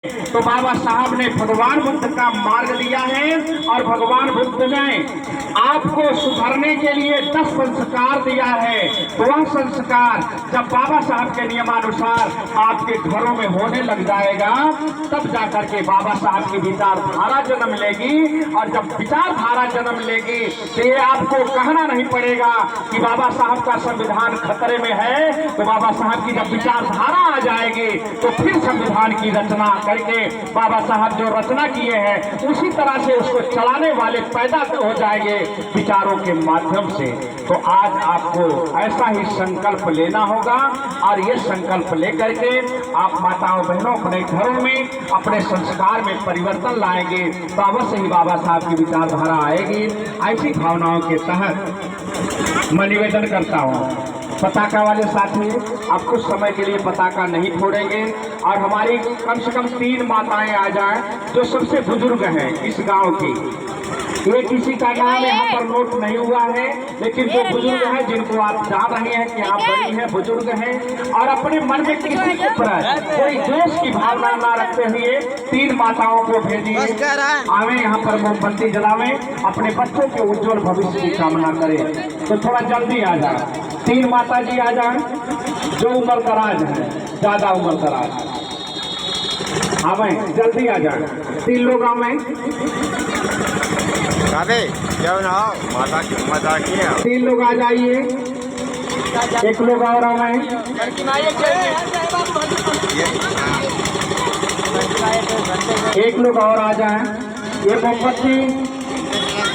तो बाबा साहब ने भगवान बुद्ध का मार्ग दिया है और भगवान बुद्ध ने आपको सुधरने के लिए 10 संस्कार दिया है। तो वह संस्कार जब बाबा साहब के नियमानुसार आपके घरों में होने लग जाएगा, तब जाकर के बाबा साहब की विचारधारा जन्म लेगी। और जब विचारधारा जन्म लेगी तो ये आपको कहना नहीं पड़ेगा कि बाबा साहब का संविधान खतरे में है। तो बाबा साहब की जब विचारधारा आ जाएगी तो फिर संविधान की रचना करके बाबा साहब जो रचना किए हैं उसी तरह से उसको चलाने वाले पैदा हो जाएंगे विचारों के माध्यम से। तो आज आपको ऐसा ही संकल्प लेना होगा और ये संकल्प लेकर के आप माताओं बहनों अपने घरों में अपने संस्कार में परिवर्तन लाएंगे तो अवश्य ही बाबा साहब की विचारधारा आएगी। ऐसी भावनाओं के तहत मैं निवेदन करता हूँ, पताका वाले साथी आप कुछ समय के लिए पताका नहीं फोड़ेंगे और हमारी कम से कम 3 माताएं आ जाएं जो सबसे बुजुर्ग हैं इस गांव की। ये किसी का नाम यहाँ पर नोट नहीं हुआ है, लेकिन जो बुजुर्ग हैं जिनको आप जान रहे हैं कि आप बड़ी हैं, बुजुर्ग हैं और अपने मन में किसी के प्रति कोई द्वेष की भावना न रखते हुए 3 माताओं को भेजिए। आवे यहाँ पर मोमबत्ती जलावे, अपने बच्चों के उज्जवल भविष्य की कामना करें। तो थोड़ा जल्दी आ जाए, 3 माता जी आ जाए जो उम्र दराज है, ज्यादा उम्र दराज। आवे जल्दी आ जाए, 3 लोग आवे। माता की 3 लोग आ जाइए, 1 लोग और आवे। एक लोग और आ जाए। ये मोमबत्ती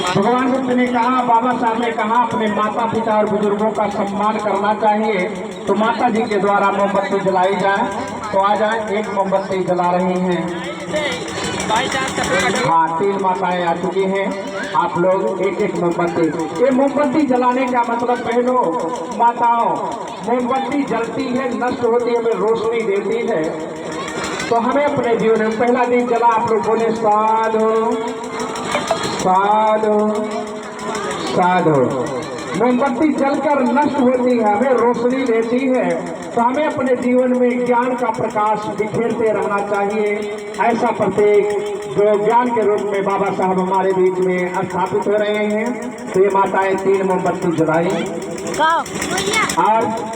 भगवान बुद्ध ने कहा, बाबा साहब ने कहा अपने माता पिता और बुजुर्गों का सम्मान करना चाहिए, तो माता जी के द्वारा मोमबत्ती जलाई जाए। तो आ जाए, 1 मोमबत्ती जला रही हैं। हाँ, 3 माताएं आ चुकी हैं। आप लोग 1-1 मोमबत्ती। ये मोमबत्ती जलाने का मतलब बहनों माताओं, मोमबत्ती जलती है, नष्ट होती है, हमें रोशनी देती है। तो हमें अपने जीवन में पहला दिन जला, आप लोग बोले साधु साधु साधु। मोमबत्ती जलकर नष्ट होती है, हमें रोशनी देती है। तो हमें अपने जीवन में ज्ञान का प्रकाश बिखेरते रहना चाहिए। ऐसा प्रत्येक जो ज्ञान के रूप में बाबा साहब हमारे बीच में स्थापित हो रहे हैं। तो ये माताएं 3 मोमबत्ती जलाई और